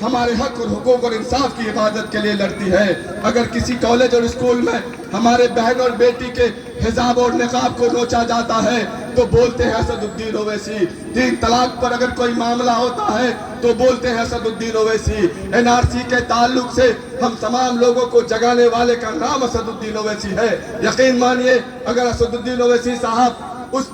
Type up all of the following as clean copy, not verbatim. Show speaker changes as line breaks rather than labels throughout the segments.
हमारे हक और हुकूक और इंसाफ की हिफाजत के लिए लड़ती है। अगर किसी कॉलेज और स्कूल में हमारे बहन और बेटी के हिजाब और निकाब को नोचा जाता है तो बोलते हैं असदुद्दीन ओवैसी। 3 तलाक पर अगर कोई मामला होता है तो बोलते हैं असदुद्दीन ओवैसी। एनआरसी के ताल्लुक से हम तमाम लोगों को जगाने वाले का नाम असदुद्दीन ओवैसी है। यकीन मानिए, अगर असदुद्दीन ओवैसी साहब उस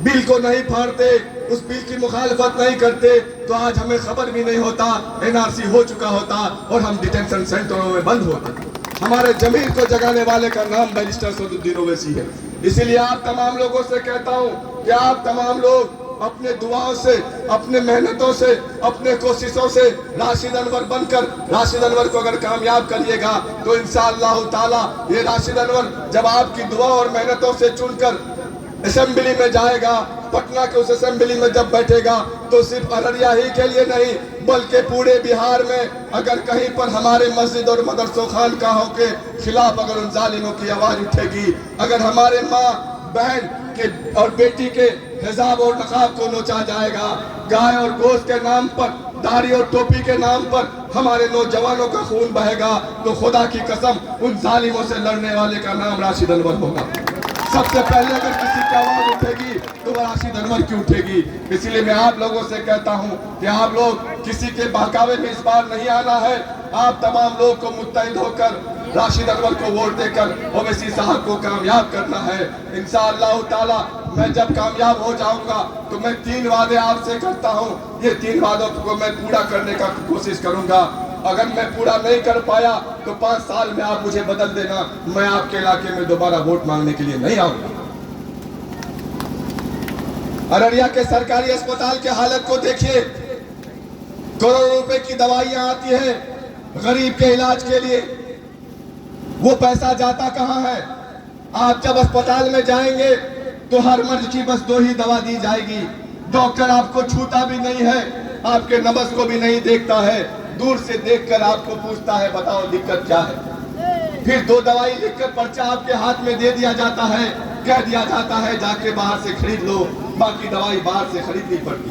बिल को नहीं फाड़ते, उस बिल की मुखालफत नहीं करते तो आज हमें खबर भी नहीं होता, एनआरसी हो चुका होता और हम डिटेंशन सेंटरों में बंद होते। हमारे जमीर को जगाने वाले का नाम बैरिस्टर असदुद्दीन ओवैसी है। इसीलिए आप तमाम लोगों से कहता हूं कि आप तमाम लोग अपने दुआओं से, अपने मेहनतों से, अपने कोशिशों से राशिद अनवर बनकर राशिद अनवर को अगर कामयाब करिएगा तो इंशाअल्लाह ताला ये राशिद अनवर जब आपकी दुआ और मेहनतों से चुनकर असेंबली में जाएगा, पटना के उस असेंबली में जब बैठेगा तो सिर्फ अररिया ही के लिए नहीं बल्कि पूरे बिहार में अगर कहीं पर हमारे मस्जिद और मदरसों खानकाहों के खिलाफ अगर उन जालिमों की आवाज उठेगी, अगर हमारे माँ बहन के और बेटी के हिजाब और नकाब को नोचा जाएगा, गाय और गोश्त के नाम पर, दाढ़ी और टोपी के नाम पर हमारे नौजवानों का खून बहेगा तो खुदा की कसम उन जालिमों से लड़ने वाले का नाम राशिद अनवर होगा। सबसे पहले अगर किसी की आवाज उठेगी तो वह राशिद अनवर की उठेगी। इसीलिए मैं आप लोगों से कहता हूं कि आप लोग किसी के बहकावे में इस बार नहीं आना है। आप तमाम लोग को मुत्तहिद होकर राशिद अनवर को वोट देकर ओवैसी साहब को कामयाब करना है। इंशाअल्लाह ताला मैं जब कामयाब हो जाऊंगा तो मैं 3 वादे आपसे करता हूं। ये 3 वादों को मैं पूरा करने का कोशिश करूंगा। अगर मैं पूरा नहीं कर पाया तो 5 साल में आप मुझे बदल देना, मैं आपके इलाके में दोबारा वोट मांगने के लिए नहीं आऊंगा। अररिया के सरकारी अस्पताल के हालत को देखिए, करोड़ों रुपए की दवाइयां आती हैं गरीब के इलाज के लिए, वो पैसा जाता कहां है? आप जब अस्पताल में जाएंगे तो हर मर्ज की बस 2 ही दवा दी जाएगी। डॉक्टर आपको छूता भी नहीं है, आपके नब्ज को भी नहीं देखता है, दूर से देखकर आपको पूछता है बताओ दिक्कत क्या है। फिर 2 दवाई लिखकर पर्चा आपके हाथ में दे दिया जाता है, कह दिया जाता है जाके बाहर से खरीद लो, बाकी दवाई बाहर से खरीदनी पड़ती।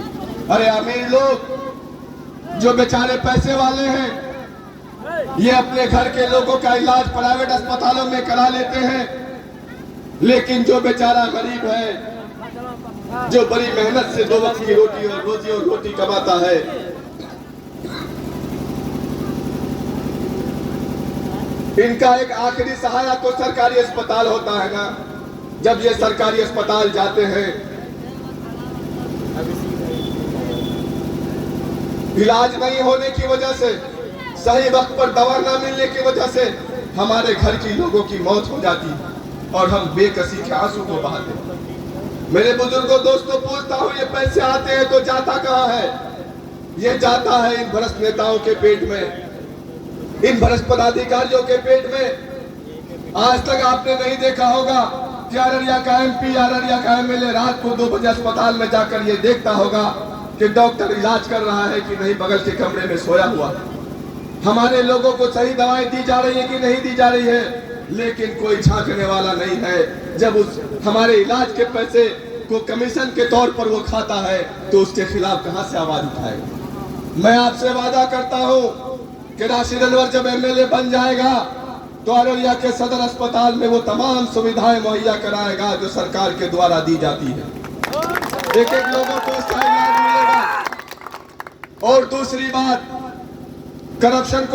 अरे अमीर लोग जो बेचारे पैसे वाले हैं ये अपने घर के लोगों का इलाज प्राइवेट अस्पतालों में करा लेते हैं, लेकिन जो बेचारा गरीब है, जो बड़ी मेहनत से 2 वक्त की रोटी और रोटी कमाता है, इनका एक आखिरी सहारा तो सरकारी अस्पताल होता है ना। जब ये सरकारी अस्पताल जाते हैं इलाज नहीं होने की वजह से, सही वक्त पर दवा ना मिलने की वजह से हमारे घर की लोगों की मौत हो जाती है और हम बेकसी के आंसू को बहाते हैं। मेरे बुजुर्गों दोस्तों पूछता हूँ ये पैसे आते हैं तो जाता कहाँ है? ये जाता है इन भ्रष्ट नेताओं के पेट में, इन भ्रष्ट पदाधिकारियों के पेट में। आज तक आपने नहीं देखा होगा कि अररिया का एमपी, अररिया का एमएलए रात को 2 बजे अस्पताल में जाकर ये देखता होगा कि डॉक्टर इलाज कर रहा है कि नहीं, बगल के कमरे में सोया हुआ। हमारे लोगों को सही दवाएं दी जा रही है कि नहीं दी जा रही है, लेकिन कोई झांकने वाला नहीं है। जब उस हमारे इलाज के पैसे को कमीशन के तौर पर वो खाता है तो उसके खिलाफ कहां से आवाज उठाएगा? मैं आपसे वादा करता हूं कि राशिद अनवर जब एमएलए बन जाएगा तो अररिया के सदर अस्पताल में वो तमाम सुविधाएं मुहैया कराएगा जो सरकार के द्वारा दी जाती है। एक लोगों को उसका इलाज मिलेगा। और दूसरी बात, करप्शन को